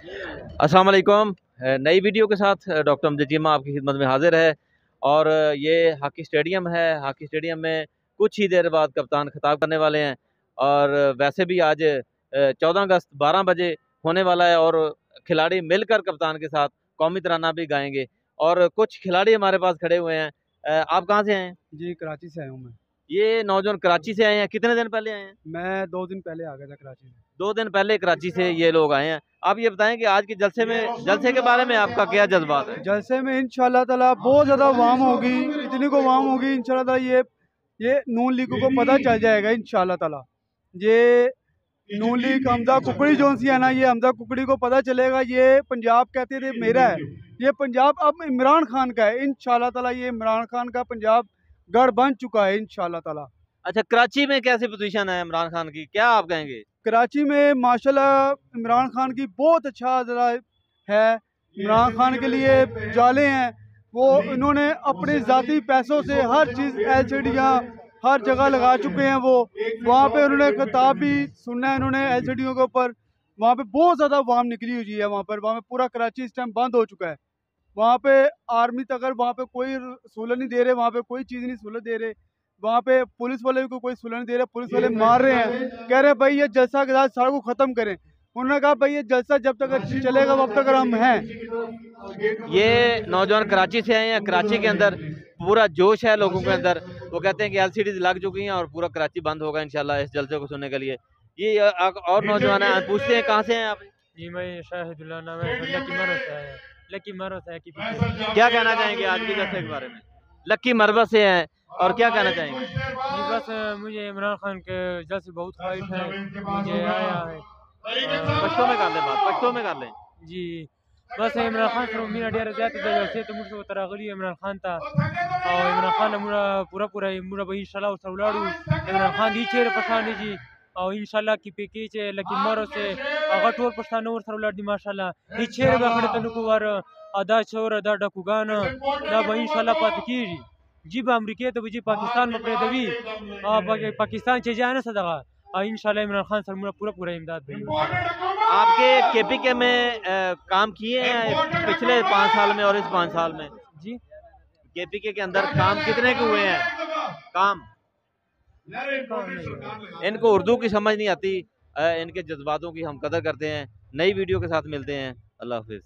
अस्सलाम वालेकुम। नई वीडियो के साथ डॉक्टर अमजद चीमा आपकी खिदमत में हाजिर है। और ये हॉकी स्टेडियम है। हॉकी स्टेडियम में कुछ ही देर बाद कप्तान खिताब करने वाले हैं। और वैसे भी आज 14 अगस्त 12 बजे होने वाला है और खिलाड़ी मिलकर कप्तान के साथ कौमी तराना भी गाएंगे। और कुछ खिलाड़ी हमारे पास खड़े हुए हैं। आप कहाँ से हैं? जी, कराची से आया हूँ मैं। ये नौजवान कराची से आए हैं। कितने दिन पहले आए हैं? मैं 2 दिन पहले आ गया था कराची से। 2 दिन पहले कराची से ये लोग आए हैं। आप ये बताएं कि आज के जलसे के बारे में आपका क्या जज्बात है? जलसे में इंशाल्लाह ताला बहुत ज़्यादा वाम होगी, इतनी को वाम होगी इंशाल्लाह ताला। ये नून लीग को पता चल जाएगा इंशाल्लाह ताला। ये नून लीग हमजा कुकड़ी जो सी है ना, ये हमजा कुकड़ी को पता चलेगा। ये पंजाब कहते थे मेरा है, ये पंजाब अब इमरान खान का है इंशाल्लाह ताला। ये इमरान खान का पंजाब गढ़ बन चुका है इंशाल्लाह ताला। अच्छा, कराची में कैसी पोजीशन है इमरान खान की, क्या आप कहेंगे? कराची में माशाल्लाह इमरान खान की बहुत अच्छा ज़रा है। इमरान खान के लिए जाले हैं वो, इन्होंने अपने ज़ाती पैसों से हर चीज़ एलसीडियाँ हर जगह लगा चुके हैं। वो वहाँ पे उन्होंने किताब भी सुनना है इन्होंने एलसीडियों के ऊपर। वहाँ पे बहुत ज़्यादा वाम निकली हुई है। वहाँ पे पूरा कराची इस टाइम बंद हो चुका है। वहाँ पे आर्मी तक अगर वहाँ पे कोई सहूलत नहीं दे रहे, वहाँ पे कोई चीज़ नहीं सहूलत दे रहे। वहाँ पे पुलिस वाले को कोई सहूलत नहीं दे रहे, पुलिस वाले मार रहे हैं, कह रहे हैं भाई ये जलसा के साथ सारा को ख़त्म करें। उन्होंने कहा भाई ये जलसा जब तक चलेगा तब तक हम हैं। ये नौजवान कराची से आए हैं। कराची के अंदर पूरा जोश है लोगों के अंदर। वो कहते हैं कि एलसीडीज लग चुकी हैं और पूरा कराची बंद होगा इंशाल्लाह इस जलसे को सुनने के लिए। ये और नौजवान हैं, पूछते हैं कहाँ से हैं आप? जी, मैं शाहिदुल्लाह नाम है, लकी मरो से आया। लकी मरो से की क्या कहना चाहेंगे आज के जलसे के बारे में? लक्की मरबा से हैं और क्या कहना चाहेंगे? जी, बस मुझे इमरान खान के जलसे बहुत ख्वाहिश है, मुझे आया है। पश्तो में कर लें बात, पश्तो में कर लें। जी, बस इमरान खान सर मीना डेरा जाते जलसे तो मुझे तरागली इमरान खान था और इमरान खान मुरा पूरा मुरा भाई इंशाल्लाह सर उलाड़ू इमरान खान दी चेहरे पछाड़ी जी और इंशाल्लाह की पैकेज लकी मरो से अगर टोर पछानो और सर उलाड़ दी माशाल्लाह दी चेहरे बखड़े तनुको वार अदा छोर अदा डकुगान ना भाई इंशाल्लाह पात की जी बा अमरीका तो जी पाकिस्तान में अपने दवी पाकिस्तान चे जाए ना सदा इंशाल्लाह इमरान खान सर मुरा पूरा इमदाद भाई। आपके केपीके में काम किए हैं पिछले 5 साल में और इस 5 साल में? जी, केपीके के अंदर काम कितने के हुए हैं? काम इनको उर्दू की समझ नहीं आती। इनके जज्बातों की हम कदर करते हैं। नई वीडियो के साथ मिलते हैं। अल्लाह हाफिज़।